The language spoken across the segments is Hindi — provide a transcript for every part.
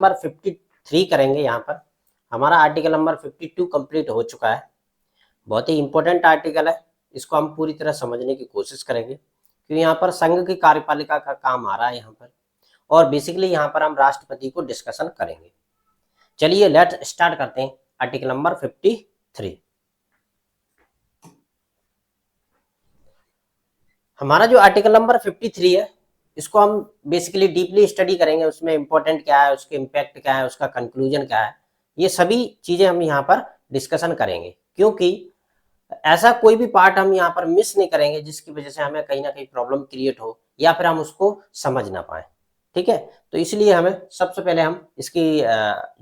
नंबर 53 करेंगे। यहाँ पर हमारा आर्टिकल नंबर 52 कंप्लीट हो चुका है। बहुत ही इंपॉर्टेंट आर्टिकल है, इसको हम पूरी तरह समझने की कोशिश करेंगे क्योंकि यहाँ पर संघ की कार्यपालिका का काम आ रहा है यहाँ पर, और बेसिकली यहाँ पर हम राष्ट्रपति को डिस्कशन करेंगे। चलिए लेट स्टार्ट करते हैं आर्टिकल नंबर 53। हमारा जो आर्टिकल नंबर 53 है, इसको हम बेसिकली डीपली स्टडी करेंगे। उसमें इंपॉर्टेंट क्या है, उसके इम्पैक्ट क्या है, उसका कंक्लूजन क्या है, ये सभी चीजें हम यहाँ पर डिस्कशन करेंगे, क्योंकि ऐसा कोई भी पार्ट हम यहाँ पर मिस नहीं करेंगे जिसकी वजह से हमें कहीं ना कहीं प्रॉब्लम क्रिएट हो या फिर हम उसको समझ ना पाए। ठीक है, तो इसलिए हमें सबसे पहले हम इसकी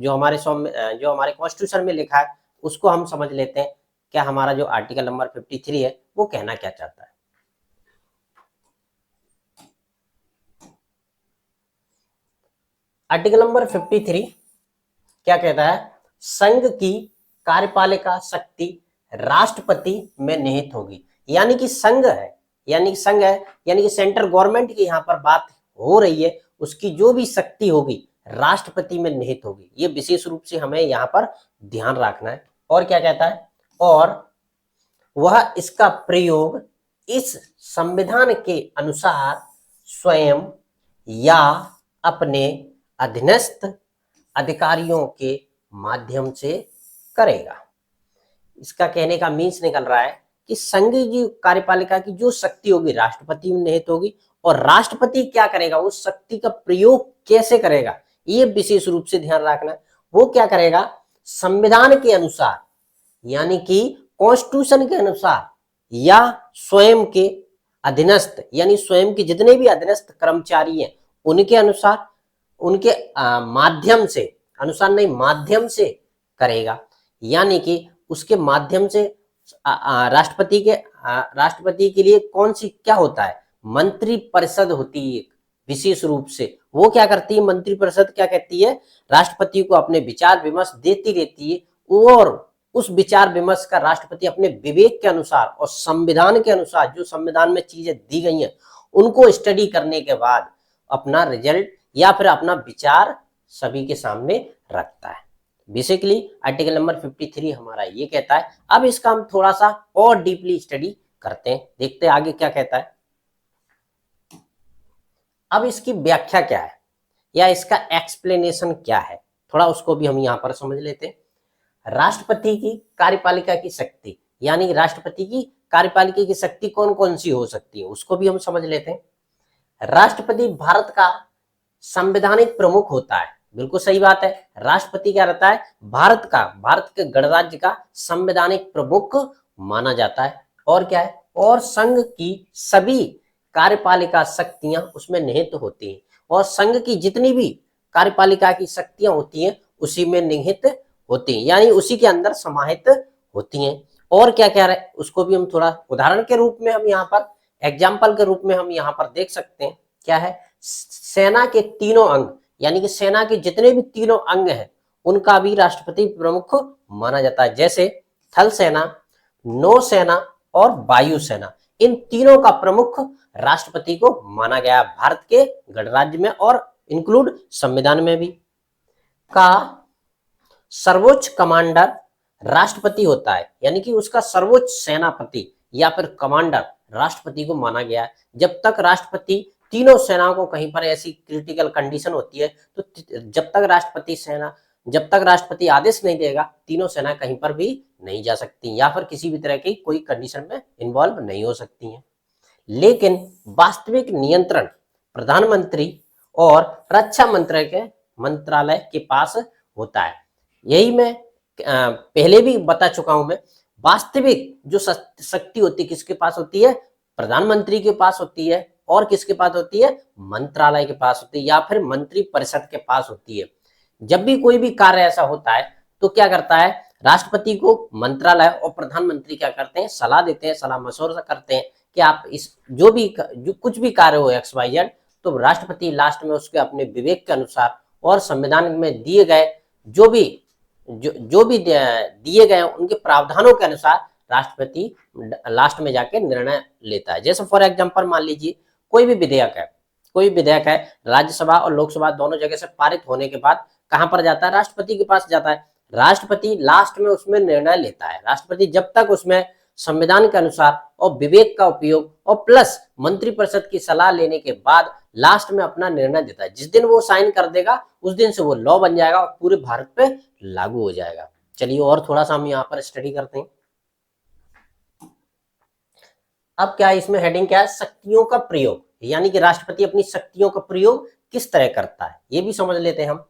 जो हमारे कॉन्स्टिट्यूशन में लिखा है उसको हम समझ लेते हैं। क्या हमारा जो आर्टिकल नंबर 53 है वो कहना क्या चाहता है। आर्टिकल नंबर 53 क्या कहता है? संघ की कार्यपालिका शक्ति राष्ट्रपति में निहित होगी। यानी कि संघ है, यानी कि सेंट्रल गवर्नमेंट की यहाँ पर बात हो रही है, उसकी जो भी शक्ति होगी राष्ट्रपति में निहित होगी। ये विशेष रूप से हमें यहाँ पर ध्यान रखना है। और क्या कहता है? और वह इसका प्रयोग इस संविधान के अनुसार स्वयं या अपने अधीनस्थ अधिकारियों के माध्यम से करेगा। इसका कहने का मीन्स निकल रहा है कि संघ की कार्यपालिका की जो शक्ति होगी राष्ट्रपति में निहित होगी, और राष्ट्रपति क्या करेगा, उस शक्ति का प्रयोग कैसे करेगा, ये विशेष रूप से ध्यान रखना है। वो क्या करेगा? संविधान के अनुसार, यानी कि कॉन्स्टिट्यूशन के अनुसार, या स्वयं के अधीनस्थ, यानी स्वयं के जितने भी अधीनस्थ कर्मचारी हैं उनके अनुसार, उनके माध्यम से, अनुसार नहीं माध्यम से करेगा। यानी कि उसके माध्यम से राष्ट्रपति के लिए कौन सी क्या होता है? मंत्री परिषद होती है विशेष रूप से। वो क्या करती है? मंत्री परिषद क्या कहती है? राष्ट्रपति को अपने विचार विमर्श देती रहती है, और उस विचार विमर्श का राष्ट्रपति अपने विवेक के अनुसार और संविधान के अनुसार, जो संविधान में चीजें दी गई हैं उनको स्टडी करने के बाद अपना रिजल्ट या फिर अपना विचार सभी के सामने रखता है। बेसिकली आर्टिकल नंबर 53 हमारा ये कहता है। अब इसका हम थोड़ा सा और डीपली स्टडी करते हैं, देखते हैं आगे क्या कहता है। अब इसकी व्याख्या क्या है या इसका एक्सप्लेनेशन क्या है, थोड़ा उसको भी हम यहाँ पर समझ लेते हैं। राष्ट्रपति की कार्यपालिका की शक्ति, यानी राष्ट्रपति की कार्यपालिका की शक्ति कौन कौन सी हो सकती है उसको भी हम समझ लेते हैं। राष्ट्रपति भारत का संवैधानिक प्रमुख होता है। बिल्कुल सही बात है, राष्ट्रपति क्या रहता है? भारत के गणराज्य का संवैधानिक प्रमुख माना जाता है। और क्या है? और संघ की सभी कार्यपालिका शक्तियां उसमें निहित होती हैं, और संघ की जितनी भी कार्यपालिका की शक्तियां होती हैं उसी में निहित होती हैं, यानी उसी के अंदर समाहित होती हैं। और क्या कह रहे हैं उसको भी हम थोड़ा उदाहरण के रूप में हम यहाँ पर, एग्जाम्पल के रूप में हम यहाँ पर देख सकते हैं। क्या है? सेना के तीनों अंग, यानी कि सेना के जितने भी तीनों अंग हैं उनका भी राष्ट्रपति प्रमुख माना जाता है। जैसे थल सेना, नौसेना और वायुसेना, इन तीनों का प्रमुख राष्ट्रपति को माना गया भारत के गणराज्य में, और इंक्लूड संविधान में भी। का सर्वोच्च कमांडर राष्ट्रपति होता है, यानी कि उसका सर्वोच्च सेनापति या फिर कमांडर राष्ट्रपति को माना गया है। जब तक राष्ट्रपति तीनों सेनाओं को, कहीं पर ऐसी क्रिटिकल कंडीशन होती है तो जब तक राष्ट्रपति आदेश नहीं देगा तीनों सेना कहीं पर भी नहीं जा सकती, या फिर किसी भी तरह की कोई कंडीशन में इन्वॉल्व नहीं हो सकती हैं। लेकिन वास्तविक नियंत्रण प्रधानमंत्री और रक्षा मंत्रालय के पास होता है। यही मैं पहले भी बता चुका हूं। मैं वास्तविक जो शक्ति होती है किसके पास होती है? प्रधानमंत्री के पास होती है। और किसके पास होती है? मंत्रालय के पास होती है, या फिर मंत्री परिषद के पास होती है। जब भी कोई भी कार्य ऐसा होता है तो क्या करता है? राष्ट्रपति को मंत्रालय और प्रधानमंत्री क्या करते हैं? सलाह देते हैं, सलाह मशवरा करते हैं कि आप इस जो कुछ भी कार्य हो XYZ, तो राष्ट्रपति लास्ट में उसके अपने विवेक के अनुसार और संविधान में दिए गए जो भी दिए गए उनके प्रावधानों के अनुसार राष्ट्रपति लास्ट में जाके निर्णय लेता है। जैसे फॉर एग्जांपल मान लीजिए कोई भी विधेयक है राज्यसभा और लोकसभा दोनों जगह से पारित होने के बाद कहां पर जाता है, राष्ट्रपति के पास जाता है। राष्ट्रपति लास्ट में उसमें निर्णय लेता है। राष्ट्रपति जब तक उसमें संविधान के अनुसार और विवेक का उपयोग और प्लस मंत्रिपरिषद की सलाह लेने के बाद लास्ट में अपना निर्णय देता है। जिस दिन वो साइन कर देगा उस दिन से वो लॉ बन जाएगा और पूरे भारत पे लागू हो जाएगा। चलिए और थोड़ा सा हम यहाँ पर स्टडी करते हैं। अब क्या है इसमें हेडिंग क्या है, शक्तियों का प्रयोग, यानी कि राष्ट्रपति अपनी शक्तियों का प्रयोग किस तरह करता है ये भी समझ लेते हैं हम।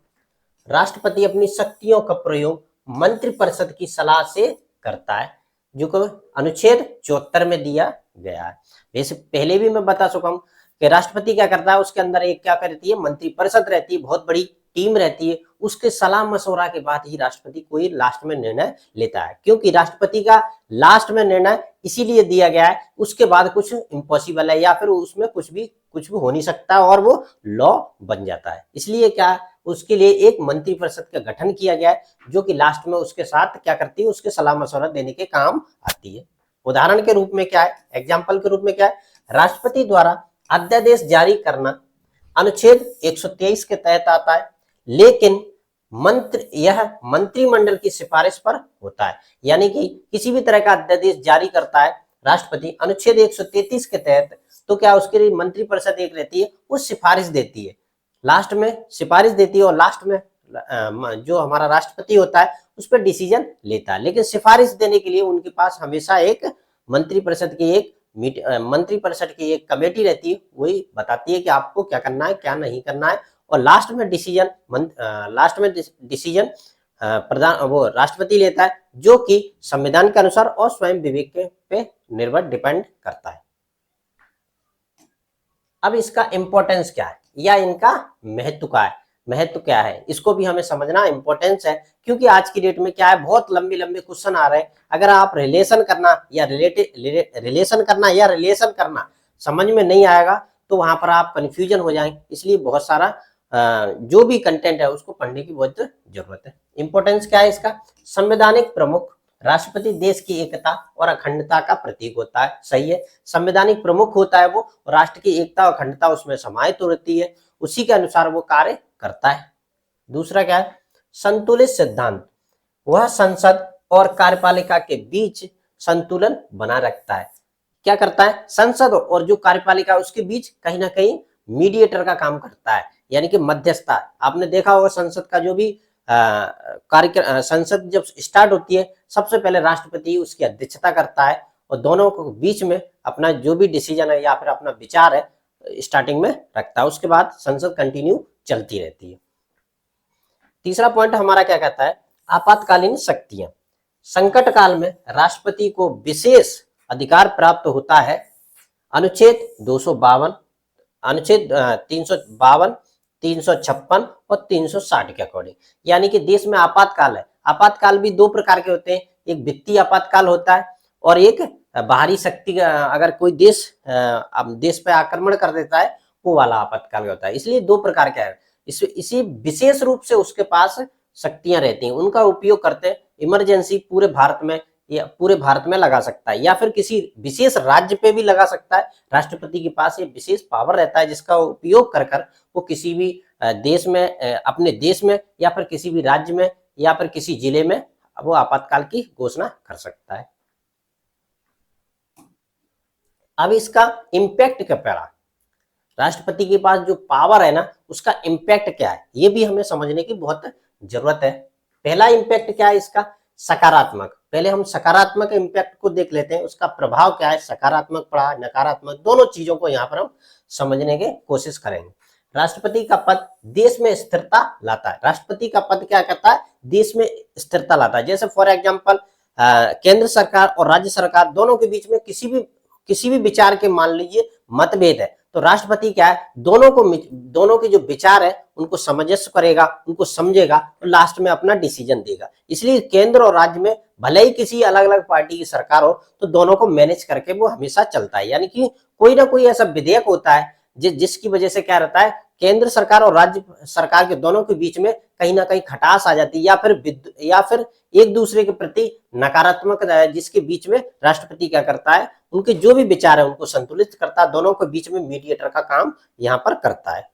राष्ट्रपति अपनी शक्तियों का प्रयोग मंत्रिपरिषद की सलाह से करता है, जो कि अनुच्छेद 74 में दिया गया है। वैसे पहले भी मैं बता चुका हूं कि राष्ट्रपति क्या करता है, उसके अंदर एक क्या करती है, मंत्रिपरिषद रहती है, बहुत बड़ी टीम रहती है, उसके सलाह मशवरा के बाद ही राष्ट्रपति कोई लास्ट में निर्णय लेता है। क्योंकि राष्ट्रपति का लास्ट में निर्णय इसीलिए दिया गया है, उसके बाद कुछ इम्पॉसिबल है या फिर उसमें कुछ भी हो नहीं सकता और वो लॉ बन जाता है। इसलिए क्या, उसके लिए एक मंत्रिपरिषद का गठन किया गया है, जो कि लास्ट में उसके साथ क्या करती है, उसके सलाह मशवरा देने के काम आती है। उदाहरण के रूप में क्या है, एग्जाम्पल के रूप में क्या है, राष्ट्रपति द्वारा अध्यादेश जारी करना अनुच्छेद 123 के तहत आता है, लेकिन यह मंत्रिमंडल की सिफारिश पर होता है। यानी कि किसी भी तरह का अध्यादेश जारी करता है राष्ट्रपति अनुच्छेद 133 के तहत, तो क्या उसके लिए मंत्रिपरिषद एक रहती है, वो सिफारिश देती है, लास्ट में सिफारिश देती है और लास्ट में जो हमारा राष्ट्रपति होता है उस पर डिसीजन लेता है। लेकिन सिफारिश देने के लिए उनके पास हमेशा एक मंत्रिपरिषद की एक कमेटी रहती है, वही बताती है कि आपको क्या करना है क्या नहीं करना है, और लास्ट में डिसीजन प्रधान वो राष्ट्रपति लेता है, जो कि संविधान के अनुसार और स्वयं विवेक पे निर्भर डिपेंड करता है। अब इसका इंपॉर्टेंस क्या है या इनका महत्व क्या है, इसको भी हमें समझना इंपॉर्टेंस है। क्योंकि आज की डेट में क्या है, बहुत लंबे लंबे क्वेश्चन आ रहे हैं। अगर आप रिलेशन करना समझ में नहीं आएगा तो वहां पर आप कंफ्यूजन हो जाएंगे। इसलिए बहुत सारा जो भी कंटेंट है उसको पढ़ने की बहुत जरूरत है। इंपॉर्टेंस क्या है इसका, संवैधानिक प्रमुख, राष्ट्रपति देश की एकता और अखंडता का प्रतीक होता है, सही है। संवैधानिक प्रमुख होता है वो, राष्ट्र की एकता और अखंडता उसमें समाहित होती है, उसी के अनुसार वो कार्य करता है। दूसरा क्या है, संतुलित सिद्धांत, वह संसद और कार्यपालिका के बीच संतुलन बना रखता है। क्या करता है, संसद और जो कार्यपालिका उसके बीच कहीं ना कहीं मीडिएटर का काम करता है, यानी कि मध्यस्थता। आपने देखा होगा संसद का जो भी संसद जब स्टार्ट होती है सबसे पहले राष्ट्रपति उसकी अध्यक्षता करता है और दोनों को बीच में अपना जो भी डिसीजन है या फिर अपना विचार है स्टार्टिंग में रखता है, उसके बाद संसद कंटिन्यू चलती रहती है। तीसरा पॉइंट हमारा क्या कहता है, आपातकालीन शक्तियां। संकट काल में राष्ट्रपति को विशेष अधिकार प्राप्त होता है, अनुच्छेद 252, अनुच्छेद 352, 356 और 360 के अकॉर्डिंग। यानी कि देश में आपातकाल है। आपातकाल भी दो प्रकार के होते हैं, एक वित्तीय आपातकाल होता है और एक बाहरी शक्ति, अगर कोई देश पे आक्रमण कर देता है वो वाला आपातकाल होता है। इसलिए दो प्रकार के है। इसी विशेष रूप से उसके पास शक्तियां रहती हैं, उनका उपयोग करते इमरजेंसी पूरे भारत में लगा सकता है या फिर किसी विशेष राज्य पे भी लगा सकता है। राष्ट्रपति के पास ये विशेष पावर रहता है जिसका उपयोग कर वो किसी भी देश में, अपने देश में या फिर किसी भी राज्य में या फिर किसी जिले में वो आपातकाल की घोषणा कर सकता है। अब इसका इम्पैक्ट क्या पड़ा, राष्ट्रपति के पास जो पावर है ना उसका इम्पैक्ट क्या है ये भी हमें समझने की बहुत जरूरत है। पहला इम्पैक्ट क्या है इसका, सकारात्मक। पहले हम सकारात्मक इम्पैक्ट को देख लेते हैं, उसका प्रभाव क्या है, सकारात्मक पड़ा नकारात्मक, दोनों चीजों को यहाँ पर हम समझने की कोशिश करेंगे। राष्ट्रपति का पद देश में स्थिरता लाता है। राष्ट्रपति का पद क्या करता है, देश में स्थिरता लाता है। जैसे फॉर एग्जाम्पल केंद्र सरकार और राज्य सरकार दोनों के बीच में किसी भी विचार के मान लीजिए मतभेद है, तो राष्ट्रपति क्या है, दोनों के जो विचार है उनको सामंजस्य करेगा, उनको समझेगा और लास्ट में अपना डिसीजन देगा। इसलिए केंद्र और राज्य में भले ही किसी अलग अलग पार्टी की सरकार हो तो दोनों को मैनेज करके वो हमेशा चलता है। यानी कि कोई ना कोई ऐसा विधेयक होता है जिसकी वजह से क्या रहता है, केंद्र सरकार और राज्य सरकार के दोनों के बीच में कहीं ना कहीं खटास आ जाती है या फिर एक दूसरे के प्रति नकारात्मक, जिसके बीच में राष्ट्रपति क्या करता है, उनके जो भी विचार है उनको संतुलित करता है, दोनों के बीच में मीडिएटर का काम यहाँ पर करता है।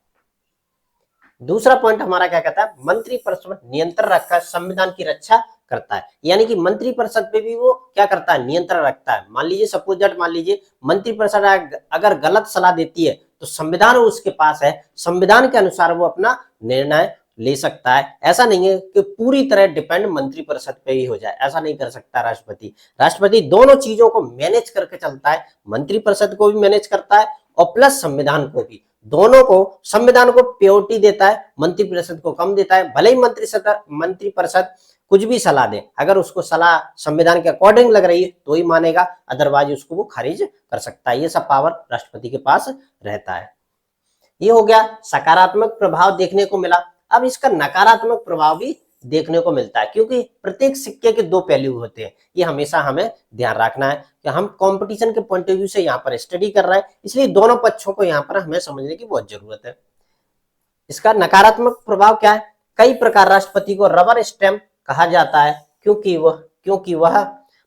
दूसरा पॉइंट हमारा क्या कहता है, मंत्री परिषद नियंत्रण रखकर संविधान की रक्षा करता है, यानी कि मंत्री परिषद पे भी वो क्या करता है, नियंत्रण रखता है। मान लीजिए सपोज दैट, मान लीजिए मंत्री परिषद अगर गलत सलाह देती है तो संविधान उसके पास है, संविधान के अनुसार वो अपना निर्णय ले सकता है। ऐसा नहीं है कि पूरी तरह डिपेंड मंत्री परिषद पे ही हो जाए, ऐसा नहीं कर सकता राष्ट्रपति। राष्ट्रपति दोनों चीजों को मैनेज करके चलता है, मंत्री परिषद को भी मैनेज करता है और प्लस संविधान को भी, दोनों को। संविधान को प्योरिटी देता है, मंत्री परिषद को कम देता है। भले ही मंत्री परिषद कुछ भी सलाह दे, अगर उसको सलाह संविधान के अकॉर्डिंग लग रही है तो ही मानेगा, अदरवाइज उसको वो खारिज कर सकता है। ये सब पावर राष्ट्रपति के पास रहता है। ये हो गया सकारात्मक प्रभाव देखने को मिला। अब इसका नकारात्मक प्रभाव भी देखने को मिलता है, क्योंकि प्रत्येक सिक्के के दो पहलू होते हैं। ये हमेशा हमें ध्यान रखना है कि हम कंपटीशन के पॉइंट ऑफ व्यू से यहाँ पर स्टडी कर रहे हैं, इसलिए दोनों पक्षों को यहाँ पर हमें समझने की बहुत जरूरत है। इसका नकारात्मक प्रभाव क्या है, कई प्रकार राष्ट्रपति को रबर स्टैंप कहा जाता है, क्योंकि वह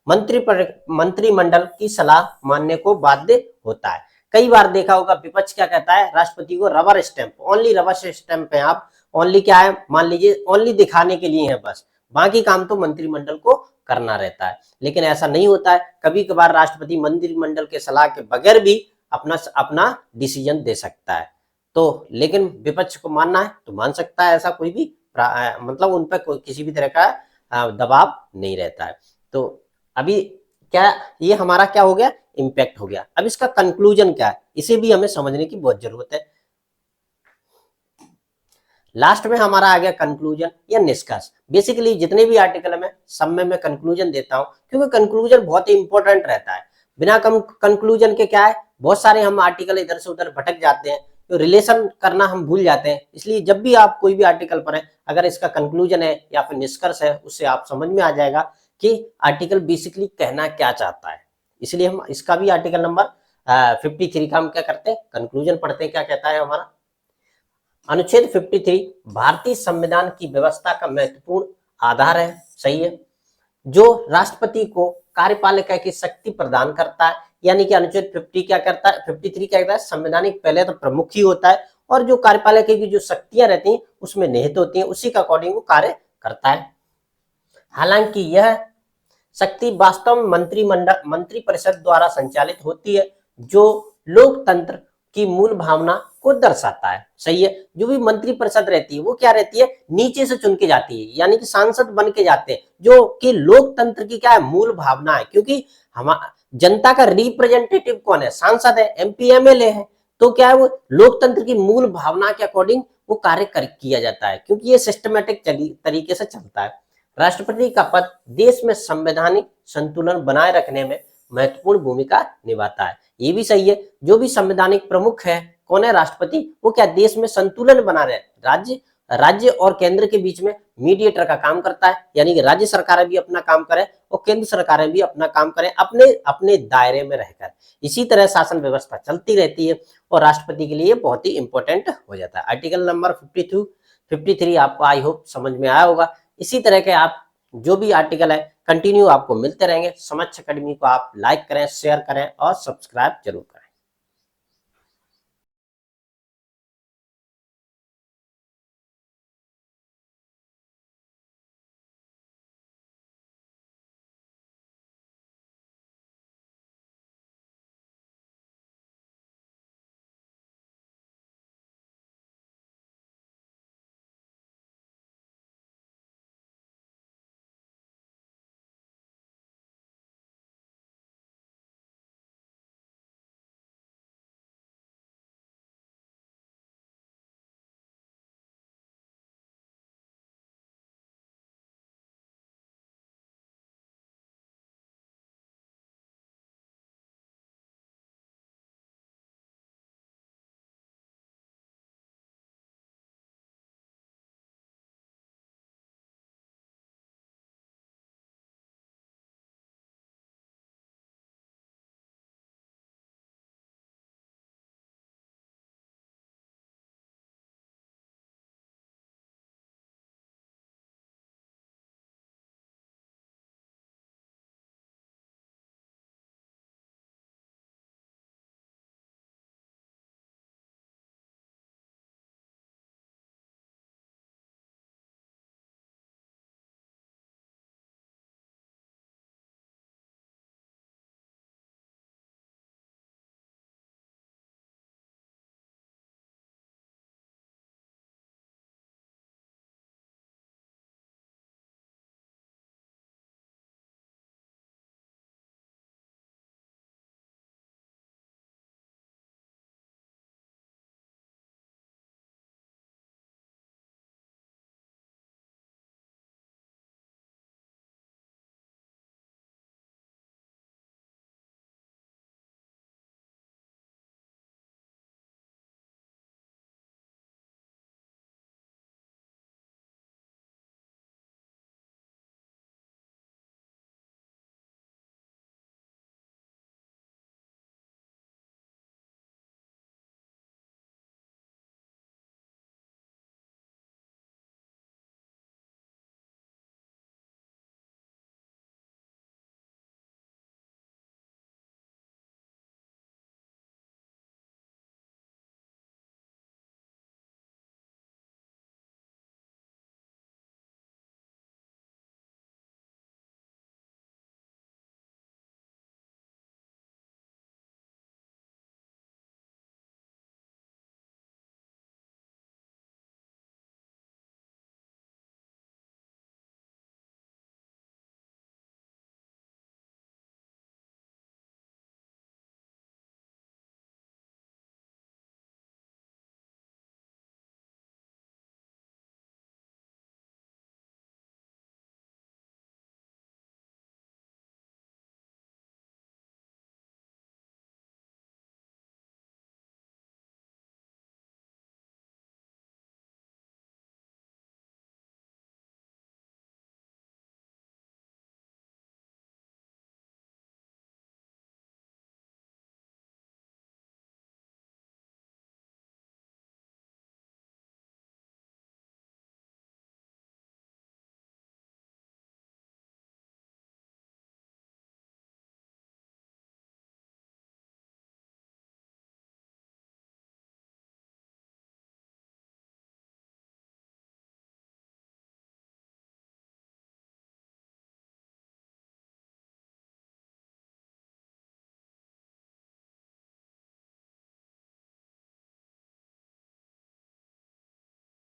मंत्रिमंडल की सलाह मानने को बाध्य होता है। कई बार देखा होगा विपक्ष क्या कहता है, राष्ट्रपति को rubber stamp, only rubber stamp है आप, ओनली क्या है, मान लीजिए ओनली दिखाने के लिए है बस, बाकी काम तो मंत्रिमंडल को करना रहता है। लेकिन ऐसा नहीं होता है, कभी कभार राष्ट्रपति मंत्रिमंडल के सलाह के बगैर भी अपना डिसीजन दे सकता है। तो लेकिन विपक्ष को मानना है तो मान सकता है, ऐसा कोई भी मतलब उन पर कोई किसी भी तरह का दबाव नहीं रहता है। तो अभी क्या ये हमारा क्या हो गया, इंपैक्ट हो गया। अब इसका कंक्लूजन क्या है, इसे भी हमें समझने की बहुत जरूरत है। लास्ट में हमारा आ गया कंक्लूजन या निष्कर्ष। बेसिकली जितने भी आर्टिकल में सब में मैं कंक्लूजन देता हूं, क्योंकि कंक्लूजन बहुत ही इंपॉर्टेंट रहता है। बिना कंक्लूजन के क्या है, बहुत सारे हम आर्टिकल इधर से उधर भटक जाते हैं, तो रिलेशन करना हम भूल जाते हैं। इसलिए जब भी आप कोई भी आर्टिकल पढ़ें, अगर इसका कंक्लूजन है या फिर निष्कर्ष है, उससे आप समझ में आ जाएगा कि आर्टिकल बेसिकली कहना क्या चाहता है। इसलिए हम इसका भी आर्टिकल नंबर 53 का हम क्या करते हैं, कंक्लूजन पढ़ते हैं। क्या कहता है हमारा अनुच्छेद 53 भारतीय संविधान की व्यवस्था का महत्वपूर्ण आधार है, सही है, जो राष्ट्रपति को कार्यपालिका की शक्ति प्रदान करता है। यानी कि अनुच्छेद 50 क्या करता है, 53 क्या कहता है, संवैधानिक पहले तो प्रमुख ही होता है, और जो कार्यपालिका की जो शक्तियां रहती हैं उसमें निहित होती हैं, उसी का अकॉर्डिंग वो कार्य करता है। हालांकि यह शक्ति वास्तव में मंत्री परिषद द्वारा संचालित होती है, जो लोकतंत्र की मूल भावना को दर्शाता है, सही है। जो भी मंत्री परिषद रहती है वो क्या रहती है, नीचे से चुन के जाती है, यानी कि सांसद बन के जाते हैं, जो कि लोकतंत्र की क्या है, मूल भावना है। क्योंकि हम जनता का रिप्रेजेंटेटिव कौन है, सांसद है, एमपी एमएलए है, तो क्या है वो लोकतंत्र की मूल भावना के अकॉर्डिंग वो कार्य किया जाता है, क्योंकि ये सिस्टमेटिक तरीके से चलता है। राष्ट्रपति का पद देश में संवैधानिक संतुलन बनाए रखने में महत्वपूर्ण भूमिका निभाता है। ये भी सही है, जो भी संवैधानिक प्रमुख है कौन है, राष्ट्रपति, वो क्या देश में संतुलन बना रहे, राज्य और केंद्र के बीच में मीडिएटर का काम करता है, यानी कि राज्य सरकारें भी अपना काम करें और केंद्र सरकारें भी अपना काम करें अपने अपने दायरे में रहकर। इसी तरह शासन व्यवस्था चलती रहती है और राष्ट्रपति के लिए बहुत ही इंपॉर्टेंट हो जाता है। आर्टिकल नंबर 53 आपको आई होप समझ में आया होगा। इसी तरह के आप जो भी आर्टिकल है कंटिन्यू आपको मिलते रहेंगे। समक्ष एकेडमी को आप लाइक करें, शेयर करें और सब्सक्राइब जरूर करें।